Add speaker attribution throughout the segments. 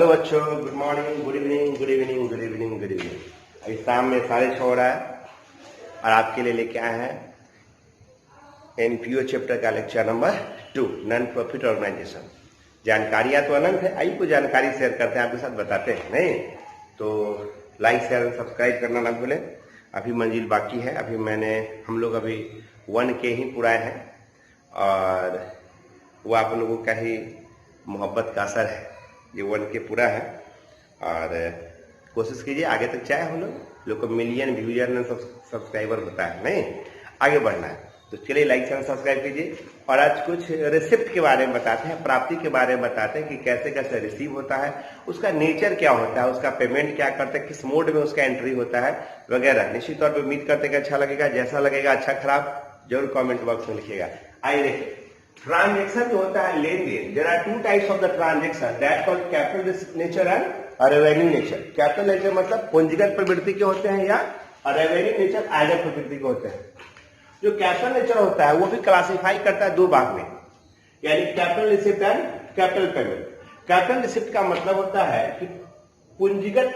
Speaker 1: Hello बच्चों, good morning, good evening, good evening, good evening, good evening. अभी शाम में 6:30 हो रहा है और आपके लिए लेके आए हैं एनपीओ चैप्टर का lecture number 2, non profit organization. जानकारियां तो अनंत है, आइए कुछ जानकारी शेयर करते हैं आपके साथ, बताते हैं। नहीं तो लाइक शेयर सब्सक्राइब करना ना भूलें। अभी मंजिल बाकी है, हम लोग अभी 1K ही पुराए हैं और वो आप लोगों का ही मोहब्बत का असर है। ये 1K पूरा है और कोशिश कीजिए आगे तक चाहे हम लोग को मिलियन व्यूजर सब्सक्राइबर होता है, नहीं आगे बढ़ना है। तो चलिए लाइक चैनल सब्सक्राइब कीजिए। और आज कुछ रिसिप्ट के बारे में बताते हैं, प्राप्ति के बारे में बताते हैं कि कैसे कैसे रिसीव होता है, उसका नेचर क्या होता है, उसका पेमेंट क्या करते हैं, किस मोड में उसका एंट्री होता है वगैरह। निश्चित तौर पर उम्मीद करते हैं कि अच्छा लगेगा। जैसा लगेगा अच्छा खराब जरूर कॉमेंट बॉक्स में लिखिएगा। आइए देखिए, ट्रांजेक्शन जो होता है लेन देन, there are 2 types of the transaction that called capital nature and revenue nature. Capital nature मतलब पूंजीगत प्रवृत्ति के होते हैं या रेवेन्यू नेचर आयकर प्रवृत्ति के होते हैं। जो कैपिटल नेचर होता है वो भी क्लासिफाई करता है 2 भाग में, यानी capital receipt and capital payment. Capital receipt का मतलब होता है कि पूंजीगत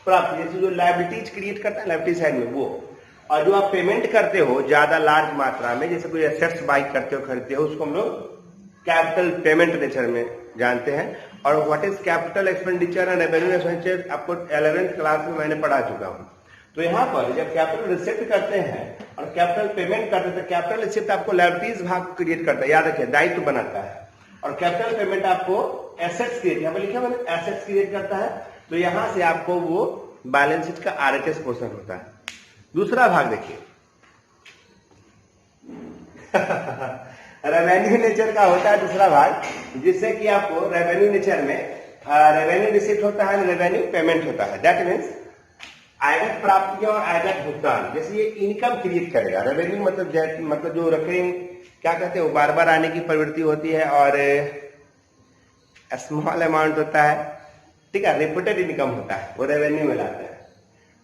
Speaker 1: प्राप्ति, जैसे जो लायबिलिटीज क्रिएट करता है लायबिलिटी साइड में वो, और जो आप पेमेंट करते हो ज्यादा लार्ज मात्रा में, जैसे कोई एसेट्स बाई करते हो, खरीदते हो, उसको हम लोग कैपिटल पेमेंट नेचर में जानते हैं। और what is capital expenditure and revenue expenditure आपको 11th क्लास में मैंने पढ़ा चुका हूं। तो यहाँ पर जब कैपिटल रिसिप्ट करते हैं और कैपिटल पेमेंट करते हैं, तो कैपिटल रिसिप्ट आपको लायबिलिटीज भाग क्रिएट करता है, याद रखिए दायित्व बनाता है, और कैपिटल पेमेंट आपको एसेट्स क्रिएट, यहाँ पर लिखा मैंने एसेट्स क्रिएट करता है। तो यहां से आपको वो बैलेंस शीट का आरएचएस पोर्शन होता है। दूसरा भाग देखिए रेवेन्यू नेचर का होता है दूसरा भाग, जिससे कि आपको रेवेन्यू नेचर में रेवेन्यू रिसिप्ट होता है, रेवेन्यू पेमेंट होता है। दैट मीन्स आयकर प्राप्ति और आयकर भुगतान, जैसे ये इनकम क्रिएट करेगा। रेवेन्यू मतलब जो रिकरिंग क्या कहते हैं, वो बार बार आने की प्रवृत्ति होती है, और स्मॉल अमाउंट होता है, ठीक है, रिपोर्टेड इनकम होता है, वो रेवेन्यू में लाते हैं।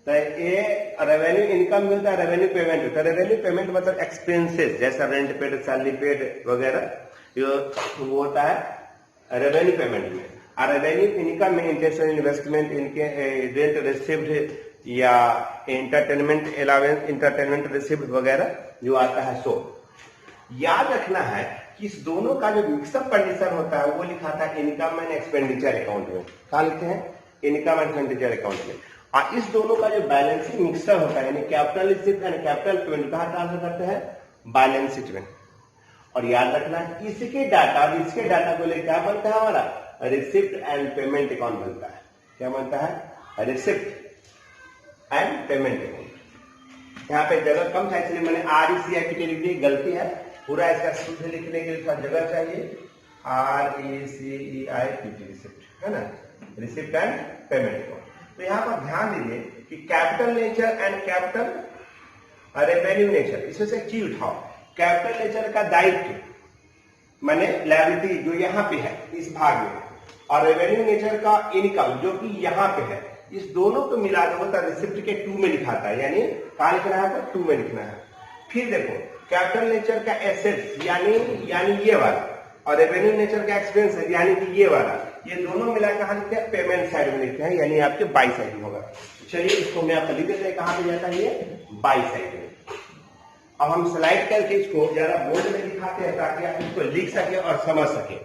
Speaker 1: तो ये रेवेन्यू इनकम मिलता है, रेवेन्यू पेमेंट होता है। रेवेन्यू पेमेंट मतलब एक्सपेंसेस, जैसा रेंट पेड, सैलरी पेड वगैरह, वो होता है रेवेन्यू पेमेंट में। और रेवेन्यू इनकम में इंटरेस्ट इन्वेस्टमेंट, इनके रेंट रिसिप्ट या एंटरटेनमेंट अलाउंस, एंटरटेनमेंट रिसिप्ट वगैरह जो आता है। सो याद रखना है कि इस दोनों का जो मिक्सअप कंडीशन होता है वो लिखा था इनकम एंड एक्सपेंडिचर अकाउंट में। कहा लिखते हैं? इनकम एंड एक्सपेंडिचर अकाउंट में। और इस दोनों का जो बैलेंसिंग मिक्सर होता है, यानी capital receipt and capital payment, कहां ट्रांसफर करते हैं? बैलेंस शीट में। और याद रखना इसके डाटा और इसके डाटा को लेकर क्या बनता है हमारा? रिसिप्ट एंड पेमेंट अकाउंट बनता है। क्या बनता है? Receipt and payment account. यहाँ पे जगह कम था इसलिए मैंने RECIPT लिख दी, गलती है। पूरा इसका शुद्ध लिखने के लिए थोड़ा जगह चाहिए। RECEIPT रिसिप्ट, है ना, रिसिप्ट एंड पेमेंट अकाउंट। तो यहाँ पर ध्यान दीजिए कि capital nature and capital revenue nature, इसमें से एक चीज उठाओ। कैपिटल नेचर का दायित्व माने लायबिलिटी जो यहाँ पे है इस भाग में, और रेवेन्यू नेचर का इनकम जो कि यहाँ पे है, इस दोनों को मिला के होता है रिसिप्ट के 2 में लिखाता है, यानी कहा लिखना है तो 2 में लिखना है। फिर देखो कैपिटल नेचर का एसेट्स यानी ये वाला, और रेवेन्यू नेचर का एक्सपेंस यानी कि ये वाला, ये दोनों मिला कहा लिखते हैं? पेमेंट साइड में लिखते हैं, यानी आपके बाई साइड में होगा। चलिए इसको मैं आपको लिख देते हैं, कहां पे जाता है ये? बाई साइड में। अब हम स्लाइड करके इसको जरा बोर्ड में दिखाते हैं ताकि आप इसको लिख सके और समझ सके।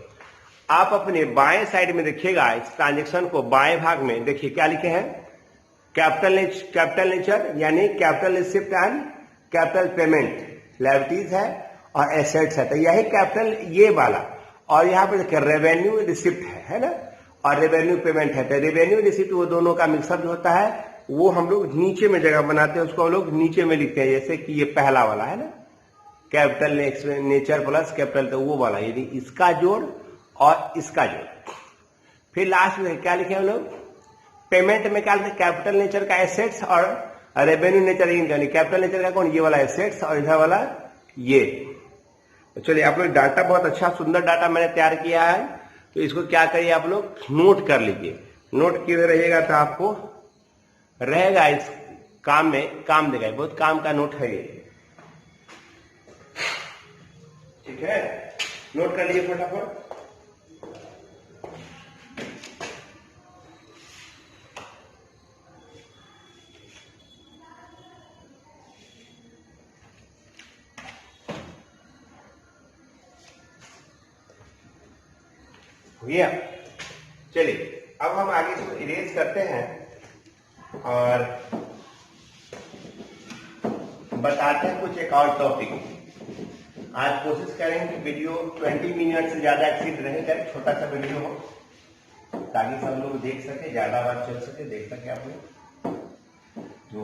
Speaker 1: आप अपने बाएं साइड में देखिएगा, इस ट्रांजेक्शन को बाएं भाग में देखिए क्या लिखे हैं? कैपिटल नेचर यानी capital receipt and capital payment, liabilities है और एसेट्स है। तो यही कैपिटल ये वाला, और यहाँ पे देखिए रेवेन्यू रिसिप्ट है ना, और रेवेन्यू पेमेंट है। तो रेवेन्यू रिसिप्ट वो दोनों का मिक्सअप जो होता है वो हम लोग नीचे में जगह बनाते हैं, उसको हम लोग नीचे में लिखते हैं। जैसे कि ये पहला वाला है ना, कैपिटल नेचर प्लस कैपिटल, तो वो वाला, यानी इसका जोड़ और इसका जोड़। फिर लास्ट में क्या लिखे हम लोग? पेमेंट में क्या लिखते? कैपिटल नेचर का एसेट्स और revenue nature income. Capital nature का कौन? ये वाला एसेट्स, और इधर वाला ये। तो चलिए आप लोग डाटा बहुत अच्छा सुंदर डाटा मैंने तैयार किया है, तो इसको क्या करिए आप लोग नोट कर लीजिए। नोट किए रहिएगा तो आपको रहेगा इस काम में काम देगा, बहुत काम का नोट है ये, ठीक है? नोट कर लीजिए फटाफट। हो गया। चलिए अब हम आगे इसको इरेज करते हैं और बताते हैं कुछ एक और टॉपिक। आज कोशिश करें कि वीडियो 20 मिनट से ज्यादा एक्सीड रहे, चाहे छोटा सा वीडियो हो, ताकि सब लोग देख सके, ज्यादा बात चल सके, देख सके आप लोग। तो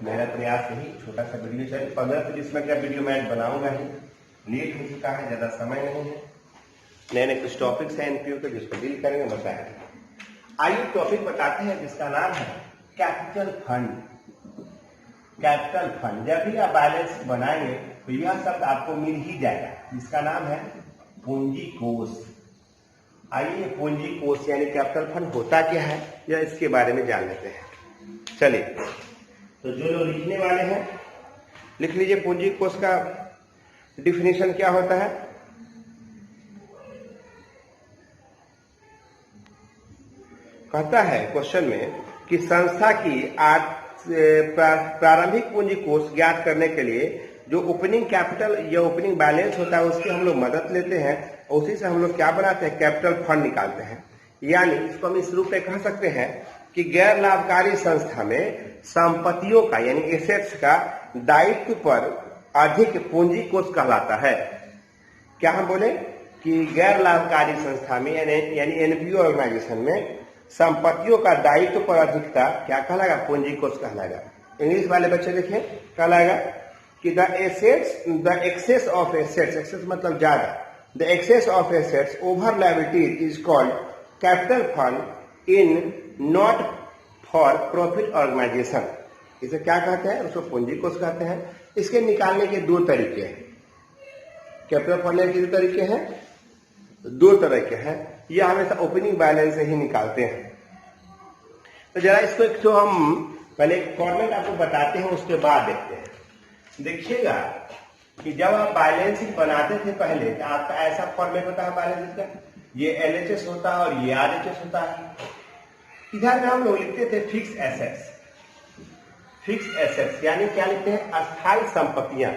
Speaker 1: मेरा प्रयास यही, छोटा सा वीडियो चले, 15 से 20 मिनट का वीडियो मैं बनाऊंगा ही। लेट हो चुका है, ज्यादा समय नहीं है, नए नए कुछ टॉपिक्स हैं एनपीओ के जिसको डील करेंगे, बताएंगे। आइए टॉपिक बताते हैं जिसका नाम है कैपिटल फंड। कैपिटल फंड, जब भी आप बैलेंस बनाएंगे तो यह शब्द आपको मिल ही जाएगा, जिसका नाम है पूंजी कोष। आइए पूंजी कोष यानी कैपिटल फंड होता क्या है या इसके बारे में जान लेते हैं। चलिए, तो जो लोग लिखने वाले हैं लिख लीजिए, पूंजी कोष का डिफिनेशन क्या होता है। कहता है क्वेश्चन में कि संस्था की प्रारंभिक पूंजी कोष ज्ञात करने के लिए जो ओपनिंग कैपिटल या ओपनिंग बैलेंस होता है उसकी हम लोग मदद लेते हैं और उसी से हम लोग क्या बनाते हैं, कैपिटल फंड निकालते हैं। यानी इसको हम इस रूप में कह सकते हैं कि गैर लाभकारी संस्था में संपत्तियों का यानी एसेट्स का दायित्व पर अधिक पूंजी कोष कहलाता है। क्या हम बोले कि गैर लाभकारी संस्था में यानी एनपीओ ऑर्गेनाइजेशन में संपत्तियों का दायित्व पर अधिकता क्या कहलाएगा, पूंजी कोष कहलाएगा। इंग्लिश वाले बच्चे देखें, कहलाएगा कि the excess of assets, excess मतलब ज्यादा, the excess of assets over liabilities is called capital fund in not for profit organization. इसे क्या कहते हैं, उसको पूंजी कोष कहते हैं। इसके निकालने के दो तरीके हैं। कैपिटल फंड के कितने तरीके हैं, दो तरह के हैं। ये हमेशा ओपनिंग बैलेंस से ही निकालते हैं। तो जरा इसको एक तो हम पहले एक फॉर्मेट आपको बताते हैं, उसके बाद देखते हैं। देखिएगा कि जब आप बैलेंस शीट बनाते थे पहले, तो आपका ऐसा फॉर्मेट होता है बैलेंस शीट का, ये एलएचएस होता है और ये आरएचएस होता है। इधर में हम लोग लिखते थे फिक्स एसेट्स। फिक्स एसेट्स यानी क्या लिखते हैं, अस्थायी संपत्तियां।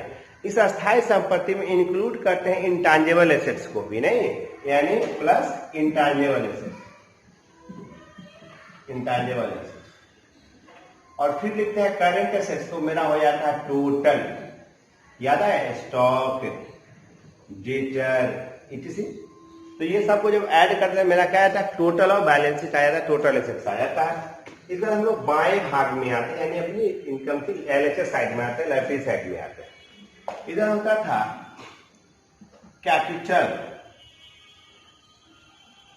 Speaker 1: इस अस्थायी संपत्ति में इंक्लूड करते हैं इंटांजिबल एसेट्स को भी, नहीं यानी प्लस इंटांजिबल एसेट्स, इंटांजिबल एसेट्स। और फिर लिखते हैं करंट एसेट्स, तो मेरा हो जाता है टोटल, याद है, स्टॉक, डेटर, इटीसी। तो ये सबको जब ऐड करते हैं मेरा क्या आता है, टोटल और बैलेंस शीट आ जाता है, टोटल एसेट्स आ जाता है। इधर हम लोग बाएं भाग में आते हैं, यानी अपनी इनकम की एलएचएस साइड में आते हैं, लायबिलिटी साइड में आते हैं। इधर होता था कैपिटल,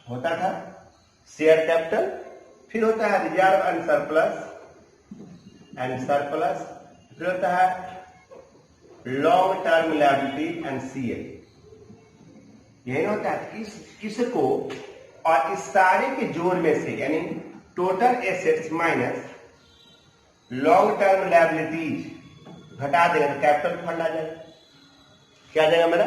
Speaker 1: होता था शेयर कैपिटल, फिर होता है रिजर्व एंड सरप्लस, फिर होता है long term liability and CL. यही होता है किसको, और इस सारे के जोड़ में से यानी total assets minus long term liabilities घटा देगा तो कैपिटल फंड आ जाएगा। क्या आ जाएगा मेरा,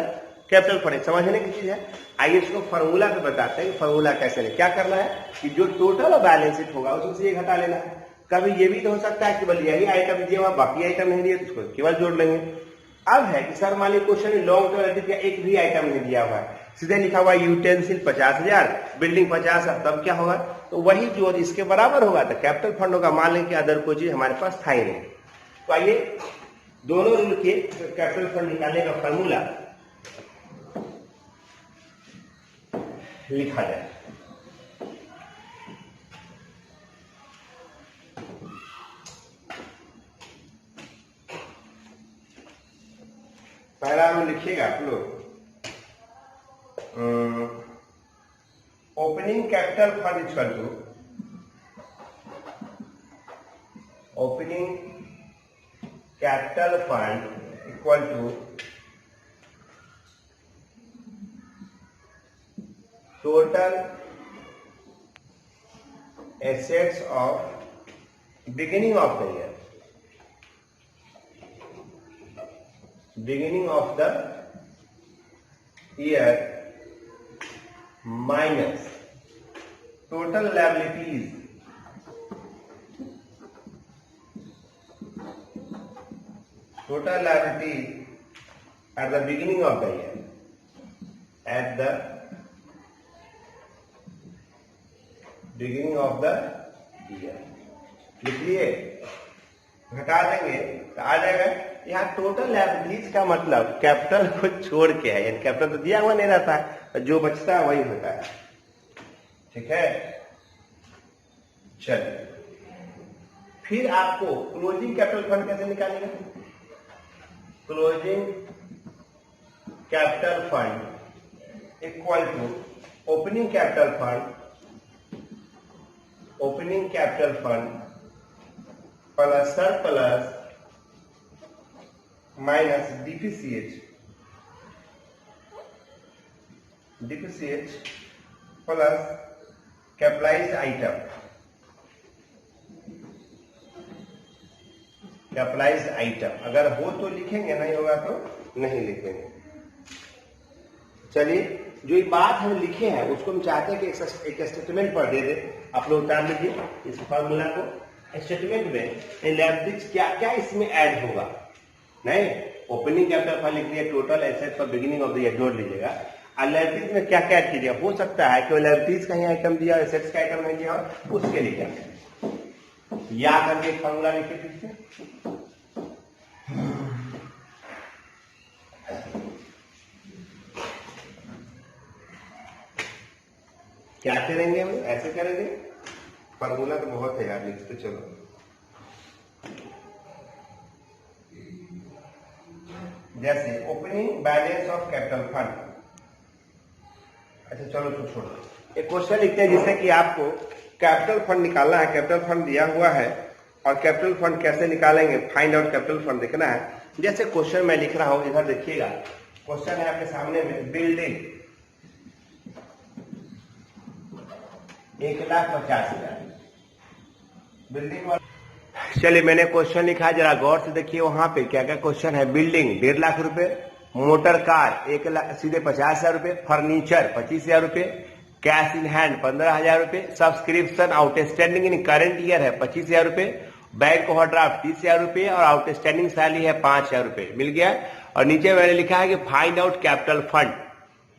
Speaker 1: कैपिटल फंड। समझने की चीज है। आइए इसको फॉर्मूला पे बताते हैं कि फॉर्मूला कैसे ले। क्या करना है कि जो टोटल और बैलेंस शीट होगा उससे ये घटा लेना है। कभी ये भी तो हो सकता है कि केवल यही आइटम दिया हुआ, बाकी आइटम नहीं दिया, तो उसको केवल जोड़ लेंगे। अब है कि सर मान लीजिए क्वेश्चन में लॉन्ग टर्म का एक भी आइटम नहीं दिया हुआ है, सीधे लिखा हुआ यूटेंसिल 50,000, बिल्डिंग 50 है, तब क्या होगा, तो वही जो इसके बराबर होगा तो कैपिटल फंड होगा। मान लें कि अदर कोई चीज हमारे पास था ही नहीं। तो आइए दोनों रूल के कैपिटल फंड निकालने का फॉर्मूला लिखा जाए। पहला रूल लिखिएगा आप लोग, opening capital fund equal to opening capital fund equal to total assets of beginning of the year, beginning of the year minus total liabilities at the beginning of the year, at the beginning of the year लिख लिए, घटा देंगे तो आ जाएगा। यहाँ total liabilities का मतलब capital को छोड़ के है, यानी कैपिटल तो दिया हुआ नहीं रहता है, जो बचता है वही होता है। ठीक है, चलिए फिर आपको क्लोजिंग कैपिटल फंड कैसे निकालेंगे। Closing capital fund equal to opening capital fund plus surplus minus deficit plus capitalised item. अगर हो तो लिखेंगे, नहीं होगा तो नहीं लिखेंगे। चलिए, जो ये बात हम लिखे हैं उसको हम चाहते हैं कि एक स्टेटमेंट पर दे दे। आप लोग उतार लीजिए इस फॉर्मूला को। स्टेटमेंट में लायबिलिटीज क्या क्या इसमें ऐड होगा। नहीं, ओपनिंग कैपिटल फंड लिख दिया, total asset for beginning of the year जोड़ लीजिएगा। और लायबिलिटीज में क्या क्या ऐड कीजिएगा। हो सकता है कि लायबिलिटीज का ही आइटम दिया, एसेट्स का आइटम नहीं दिया, उसके लिए क्या या करके फॉर्मूला लिखे फिर से। क्या करेंगे हम, ऐसे करेंगे। फॉर्मूला तो बहुत है यार, लिखते चलो। जैसे opening balance of capital fund. अच्छा चलो तो छोड़ो, एक क्वेश्चन लिखते हैं जिससे कि आपको कैपिटल फंड निकालना है। कैपिटल फंड दिया हुआ है और कैपिटल फंड कैसे निकालेंगे, फाइंड आउट कैपिटल फंड देखना है। जैसे क्वेश्चन मैं लिख रहा हूं, इधर देखिएगा। क्वेश्चन है आपके सामने में, बिल्डिंग 1,50,000 बिल्डिंग। चलिए मैंने क्वेश्चन लिखा, जरा गौर से देखिए वहां पे क्या क्या क्वेश्चन है। बिल्डिंग 1.5 लाख रुपए, मोटर कार 1 लाख सीधे 50,000 रुपए, फर्नीचर 25,000 रुपए, कैश इन हैंड 15,000 रुपए, subscription outstanding in current year है 25,000 रुपए, बैंक ओवरड्राफ्ट 30,000 रुपए और आउटस्टैंडिंग सैलरी है 5,000 रुपए। मिल गया। और नीचे मैंने लिखा है कि फाइंड आउट कैपिटल फंड।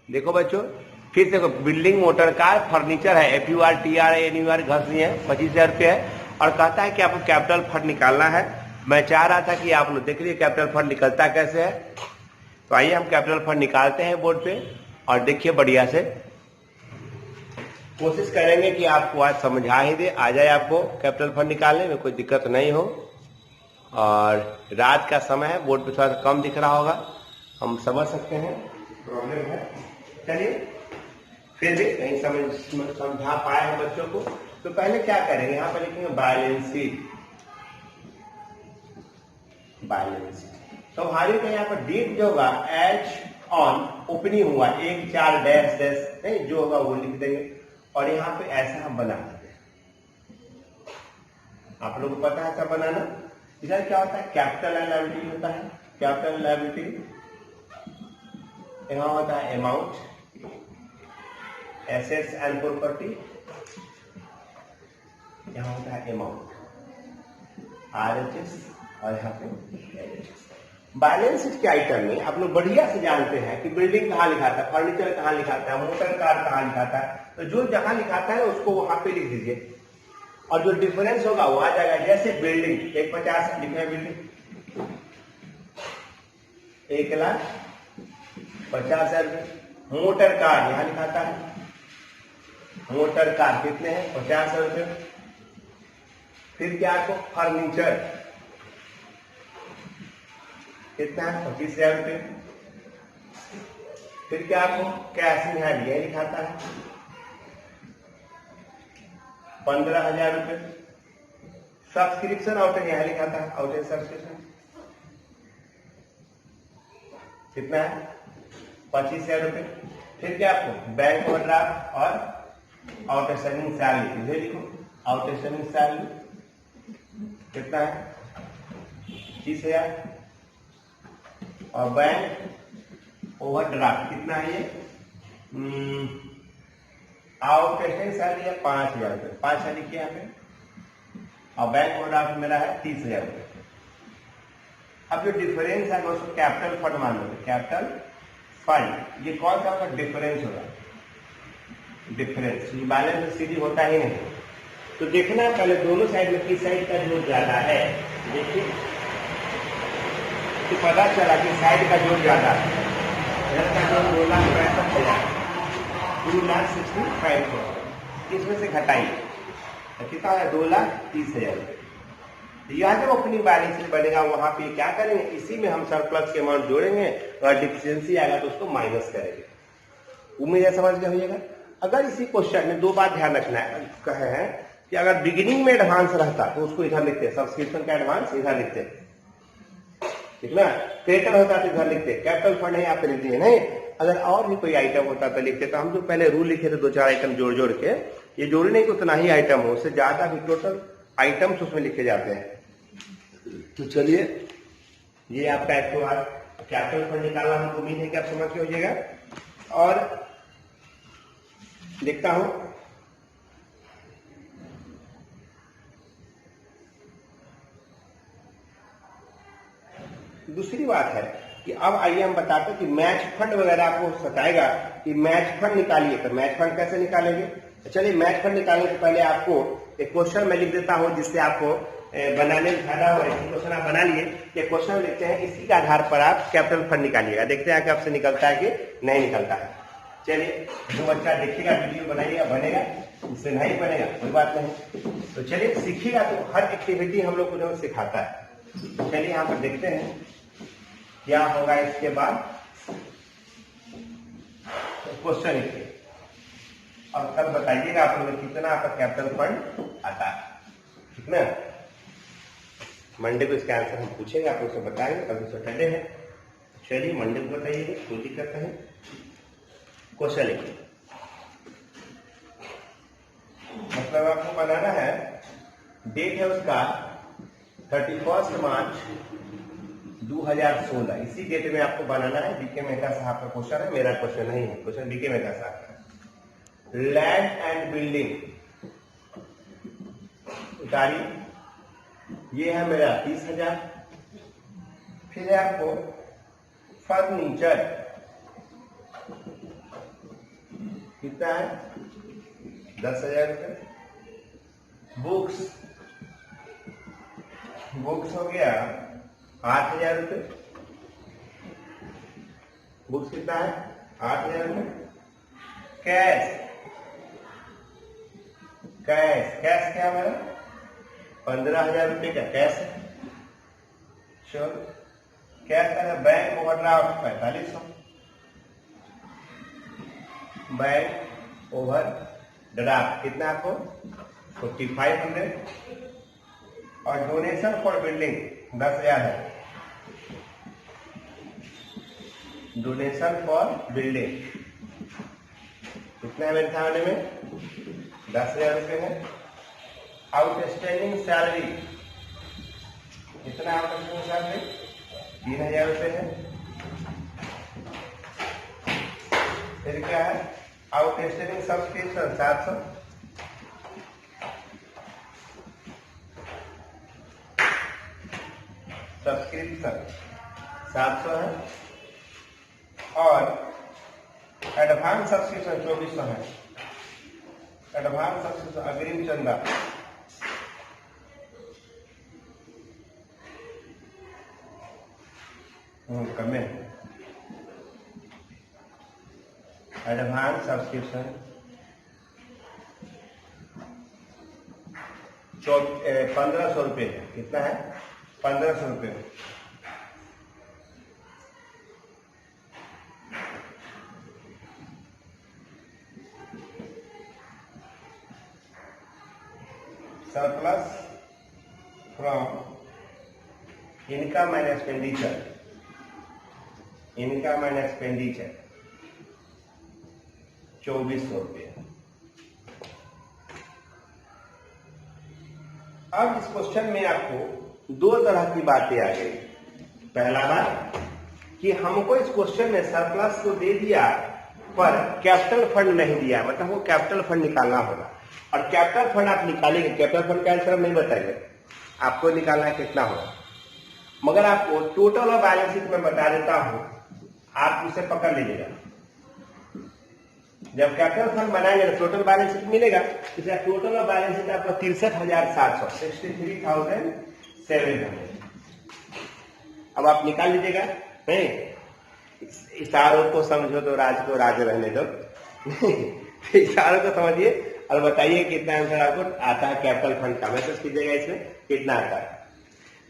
Speaker 1: देखो बच्चों, फिर देखो, बिल्डिंग, मोटर कार, फर्नीचर है, FUR TRANUR घर नहीं है, 25,000 रुपए है। और कहता है कि आपको कैपिटल फंड निकालना है। मैं चाह रहा था कि आप लोग देख लीजिए कैपिटल फंड निकलता कैसे है। तो आइए हम कैपिटल फंड निकालते हैं बोर्ड पे, और देखिए बढ़िया से। कोशिश करेंगे कि आपको आज समझा ही दे, आ जाए आपको कैपिटल फंड निकालने में कोई दिक्कत नहीं हो। और रात का समय है, बोर्ड पे थोड़ा सा कम दिख रहा होगा, हम समझ सकते हैं, प्रॉब्लम है। चलिए फिर भी कहीं समझा पाए हैं बच्चों को। तो पहले क्या करेंगे, यहाँ पर लिखेंगे बैलेंस शीट। तो हमारे को यहाँ पर डेट जो होगा एच ऑन ओपनिंग हुआ 1/4 डैश डैश, नहीं जो होगा वो लिख देंगे। और यहाँ पे ऐसा हम बना देंगे। आप लोगों को पता है ऐसा बनाना। इधर क्या होता है, कैपिटल एंड लायबिलिटी होता है। कैपिटल लायबिलिटी यहाँ होता है अमाउंट, एसेट्स एंड प्रॉपर्टी, यहाँ होता है अमाउंट RHS, और यहाँ पे बैलेंस शीट के आइटम में आप लोग बढ़िया से जानते हैं कि बिल्डिंग कहाँ लिखाता है, फर्नीचर कहाँ लिखाता है, मोटर कार कहाँ लिखाता है। तो जो जहां लिखाता है उसको वहां पे लिख दीजिए, और जो डिफरेंस होगा वो आ जाएगा। जैसे बिल्डिंग 1,50,000 लिखा है, बिल्डिंग 1,50,000 रुपये। मोटर कार यहाँ लिखाता है, मोटर कार कितने हैं, 50,000 रुपये। फिर क्या आपको फर्नीचर कितना है, 25,000 रुपये। फिर क्या आपको कैश इन हैंड यही लिखाता है 15,000 रुपये। सब्सक्रिप्शन आउटेज यहां लिखाता है, आउटेज सब्सक्रिप्शन कितना है, 25,000 रुपये। फिर क्या आपको बैंक ओवरड्राफ्ट और आउटस्टैंडिंग सैलरी इधर लिखो। आउटस्टैंडिंग सैलरी कितना है, 30,000। और बैंक ओवरड्राफ्ट कितना है ये, आउटस्टैंडिंग सैलरी है 5,000 रुपये, 5,000 लिखिए यहाँ पे। और बैंक ओवरड्राफ्ट मेरा है 30,000 रुपये। अब जो डिफरेंस है उसको कैपिटल फंड मान लो। कैपिटल फंड ये कौन सा होगा, डिफरेंस होगा। डिफरेंस, बैलेंस सीधी होता ही नहीं। तो देखना पहले दोनों साइड में किस साइड का जोड़ ज्यादा है। देखिए तो पता चला कि साइड का जोड़ ज्यादा है। इधर का जोड़ 2,65,000, 2,65,000, इसमें से घटाइए कितना है 2,30,000 रुपये। यहाँ जब अपनी बैलेंस शीट बनेगा वहां पे क्या करेंगे, इसी में हम सरप्लस के अमाउंट जोड़ेंगे और डिफिशियंसी आएगा तो उसको माइनस करेंगे। उम्मीद है समझ गया होइएगा। अगर इसी क्वेश्चन में दो बात ध्यान रखना है, कहे हैं कि अगर बिगिनिंग में एडवांस रहता तो उसको इधर लिखते हैं, सब्सक्रिप्शन का एडवांस इधर लिखते हैं, ठीक ना। क्रेडिटर होता तो इधर लिखते, कैपिटल फंड है यहाँ पे लिख दिए नहीं। अगर और भी कोई आइटम होता तो लिखते। तो हम जो पहले रूल लिखे थे 2-4 आइटम जोड़ जोड़ के, ये जोड़ी नहीं कि उतना ही आइटम हो, उससे ज्यादा भी टोटल आइटम्स उसमें लिखे जाते हैं। तो चलिए ये आपका एक तो आज कैपिटल फंड निकालना, हमको उम्मीद है कि आप समझ के हो जाएगा। और लिखता हूं दूसरी बात है कि अब आइए हम बताते हैं कि मैच फंड वगैरह आपको सताएगा कि मैच फंड निकालिए। तो मैच फंड कैसे निकालेंगे, तो चलिए मैच फंड निकालने से पहले आपको एक क्वेश्चन मैं लिख देता हूं जिससे आपको बनाने में फायदा हो। ऐसे क्वेश्चन आप बना लिए, ये क्वेश्चन लिखते हैं, इसी के आधार पर आप कैपिटल फंड निकालिएगा। देखते हैं कि आपसे निकलता है कि नहीं निकलता है। चलिए जो बच्चा देखिएगा वीडियो बनाइएगा, बनेगा, उससे नहीं बनेगा कोई बात नहीं। तो चलिए सीखिएगा, तो हर एक्टिविटी हम लोग को सिखाता है। चलिए यहाँ पर देखते हैं क्या होगा इसके बाद। क्वेश्चन लिखिए और कल बताइएगा आप लोग कितना आपका कैपिटल फंड आता है, ठीक ना। मंडे को इसका आंसर हम पूछेंगे, आप उसे बताएंगे। कल सैटरडे है, चलिए मंडे को बताइएगा, कोई दिक्कत नहीं। क्वेश्चन लिखिए, मतलब आपको बनाना है, डेट है उसका 31 मार्च 2016, इसी डेट में आपको बनाना है। बीके मेहता साहब का क्वेश्चन है, मेरा क्वेश्चन नहीं है, क्वेश्चन बीके मेहता साहब का। लैंड एंड बिल्डिंग तारीख ये है मेरा 30,000। फिर है आपको फर्नीचर कितना है 10,000 रुपये। बुक्स हो गया 8,000 रुपये। बुक्स कितना है 8,000 रुपये। कैश क्या है मेरा 15,000 रुपये का कैश है। श्योर कैश का है। Bank overdraft 4500, bank over draft कितना आपको 4500। और डोनेशन फॉर बिल्डिंग 10,000 है। डोनेशन फॉर बिल्डिंग कितना है मेरे खाने में 10,000 रुपये है। आउटस्टैंडिंग सैलरी कितना, आउटस्टैंडिंग सैलरी 3,000 रुपये है। फिर क्या है आउटस्टैंडिंग सब्सक्रिप्शन 700। सब्सक्रिप्शन 700 है। और एडवांस सब्सक्रिप्शन 2400 है। एडवांस सब्सक्रिप्शन अग्रिम चंदा कम है। एडवांस सब्सक्रिप्शन 1,500 रुपये है। कितना है 1,500 रुपये। Surplus from income and expenditure, income and expenditure 2,400 रुपये। अब इस क्वेश्चन में आपको दो तरह की बातें आ गई। पहला बात कि हमको इस क्वेश्चन में सरप्लस को दे दिया पर कैपिटल फंड नहीं दिया, मतलब वो कैपिटल फंड निकालना होगा। और कैपिटल फंड आप निकालेंगे, कैपिटल फंड का आंसर नहीं बताएंगे, आपको निकालना है कितना होगा। मगर आपको टोटल और बैलेंस शीट में बता देता हूं, आप उसे पकड़ लीजिएगा। जब कैपिटल फंड बनाएंगे तो टोटल बैलेंस शीट मिलेगा। इसका टोटल बैलेंस शीट आपका 63,700 63,700। अब आप निकाल लीजिएगा। नहीं, इशारों को समझो तो राज को राज रहने दो। इशारों को समझिए और बताइए कितना आंसर आपको आता है कैपिटल फंड का। मैसेज कीजिएगा इसमें कितना आता है।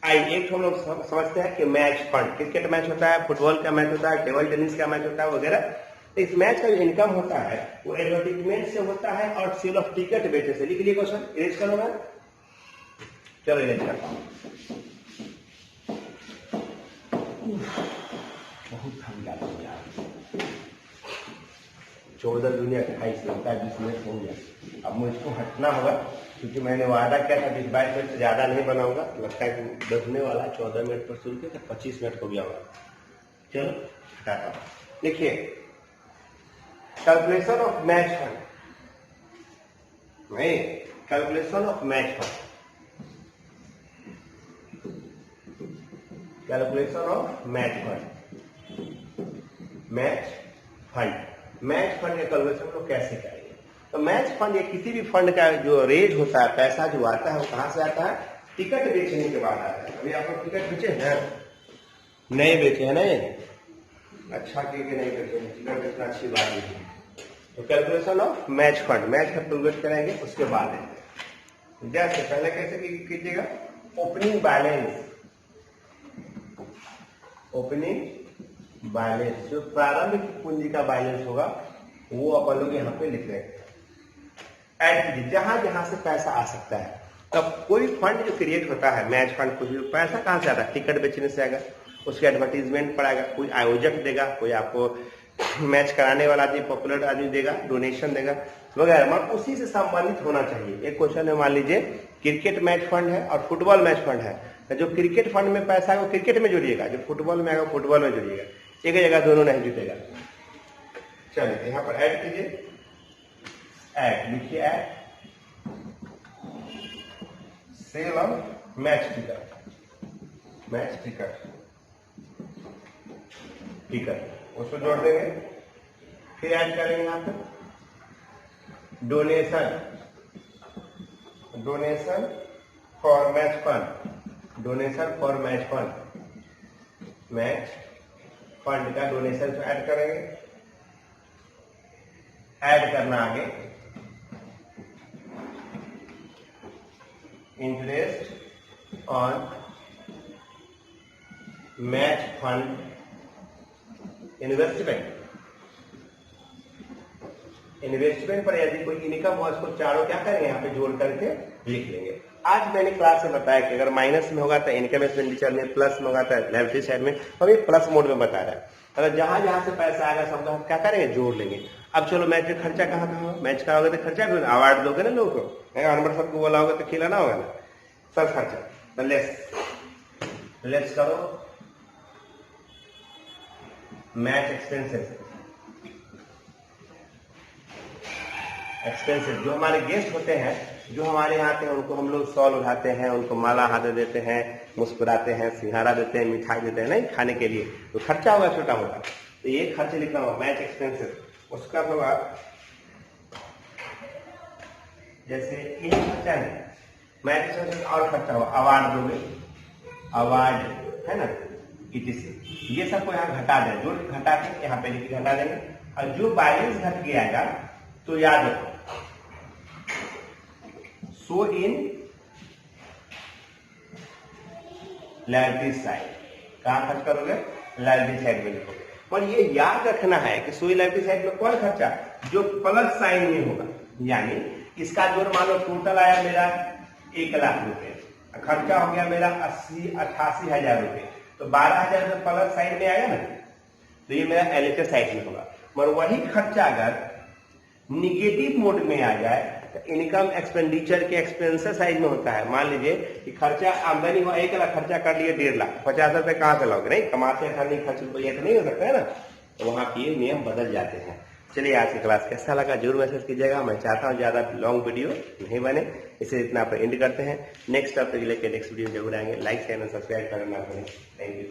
Speaker 1: आइए एक हम लोग समझते हैं कि मैच फंड, क्रिकेट मैच होता है, फुटबॉल का मैच होता है, टेबल टेनिस का मैच होता है वगैरह। इस मैच का जो इनकम होता है वो एडवर्टीजमेंट से होता है और सेल ऑफ टिकट बेचे से। लिख लिए क्वेश्चन, इरेज करो मैं। चलो इरेज करता हूँ। बहुत थक जाता हूँ यार। 14 दुनिया 28 लगता है 20 मिनट हो गया। अब मुझको हटना होगा क्योंकि मैंने वादा किया था 20-22 मिनट से ज्यादा नहीं बनाऊंगा। लगता है कि बजने वाला 14 मिनट पर शुरू किया था, 25 मिनट हो गया होगा। चलो हटाता हूँ। देखिए कैलकुलेशन ऑफ मैच फंड, नहीं calculation of match fund, calculation of match fund, match fund. Match fund का कैलकुलेशन लोग कैसे करेंगे? तो मैच फंड या किसी भी फंड का जो रेज होता है, पैसा जो आता है वो कहां से आता है? टिकट बेचने के बाद आता है। अभी आप लोग टिकट बेचे हैं? नहीं बेचे हैं? नहीं, अच्छा कि नहीं बेचे हैं, टिकट बेचना अच्छी बात नहीं है। तो calculation of match fund, match का कैलकुलेट करेंगे उसके बाद है। जैसे पहले कैसे कीजिएगा? ओपनिंग बैलेंस, ओपनिंग बैलेंस जो प्रारंभिक पूंजी का बैलेंस होगा वो अपन लोग यहाँ पे लिख रहे हैं। ऐड कीजिए जहां जहां से पैसा आ सकता है। तब कोई फंड जो क्रिएट होता है, मैच फंड, कुछ पैसा कहां से आता है? टिकट बेचने से आएगा, उसके एडवर्टीजमेंट पर आएगा, कोई आयोजक देगा, कोई आपको मैच कराने वाला आदमी, पॉपुलर आदमी देगा, डोनेशन देगा वगैरह, मतलब उसी से संबंधित होना चाहिए। एक क्वेश्चन में मान लीजिए क्रिकेट मैच फंड है और फुटबॉल मैच फंड है, तो जो क्रिकेट फंड में पैसा है वो क्रिकेट में जोड़िएगा, जो फुटबॉल में आएगा फुटबॉल में जोड़िएगा। एक जगह दोनों नहीं जुटेगा। चलिए यहाँ पर ऐड कीजिए, ऐड लिखिए, add sale of match ticket, match ticket, ticket उसको जोड़ देंगे। फिर ऐड करेंगे यहाँ पे donation, donation for match fund, donation for match fund, match fund का डोनेशन ऐड करेंगे। ऐड करना आगे interest on match fund investment, investment पर यदि कोई इनकम हो उसको चारों क्या करेंगे यहाँ पे जोड़ करके लिख लेंगे। आज मैंने क्लास में बताया कि अगर माइनस में होगा तो इनकम एक्सपेंडिचर में, प्लस में होगा तो लायबिलिटी साइड में, और ये प्लस मोड में बता रहा है। अगर जहां जहां से पैसा आएगा सब क्या करेंगे? जोड़ लेंगे। अब चलो मैच में खर्चा कहाँ होगा? मैच का होगा तो खर्चा भी अवार्ड दोगे ना लोगों को, अनवर सबको बोला होगा तो खिलाना होगा ना, सब खर्चा। तो लेस करो मैच एक्सपेंसेस, एक्सपेंसेस जो हमारे गेस्ट होते हैं, जो हमारे यहाँ आते हैं, उनको हम लोग शॉल उठाते हैं, उनको माला हाथ देते हैं, मुस्कुराते हैं, सिंघारा देते हैं, मिठाई देते हैं, नहीं खाने के लिए, तो खर्चा होगा छोटा मोटा। तो ये खर्चे लिखना होगा मैच एक्सपेंसेस। उसका होगा जैसे ये खर्चा है मैच एक्सपेंसेस, और खर्चा होगा अवार्ड दोगे, अवार्ड है ना, इटीसी, ये सबको यहाँ घटा दें, जो घटा के यहाँ पे लिख घटा देंगे। और जो बैलेंस घट के आएगा तो याद रखो सो इन लायबिलिटी साइड, कहां खर्च करोगे? लायबिलिटी साइड में लिखोगे। और ये याद रखना है कि सो इन लायबिलिटी साइड में कौन खर्चा? जो प्लस साइन में होगा, यानी इसका जोड़ मान लो टोटल आया मेरा 1 लाख रुपए, खर्चा हो गया मेरा 88,000 रुपए, तो 12,000 रुपए प्लस साइड में आया ना, तो ये मेरा एलएचएस साइड में होगा। मगर वही खर्चा अगर निगेटिव मोड में आ जाए तो इनकम एक्सपेंडिचर के एक्सपेंसेस साइड में होता है। मान लीजिए कि खर्चा आमदनी हुआ 1 लाख, खर्चा कर लिए 1.5 लाख, 50 रुपए कहां से लाओगे? नहीं कमाते हैं, खर्च रुपया तो नहीं हो सकता है ना, तो वहां के नियम बदल जाते हैं। चलिए आज की क्लास कैसा लगा जरूर मैसेज कीजिएगा। मैं चाहता हूँ ज्यादा लॉन्ग वीडियो नहीं बने, इसे इतना पर एंड करते हैं। नेक्स्ट टॉपिक लेके नेक्स्ट वीडियो जरूर आएंगे। लाइक, चैनल सब्सक्राइब करना ना भूलें। Thank you.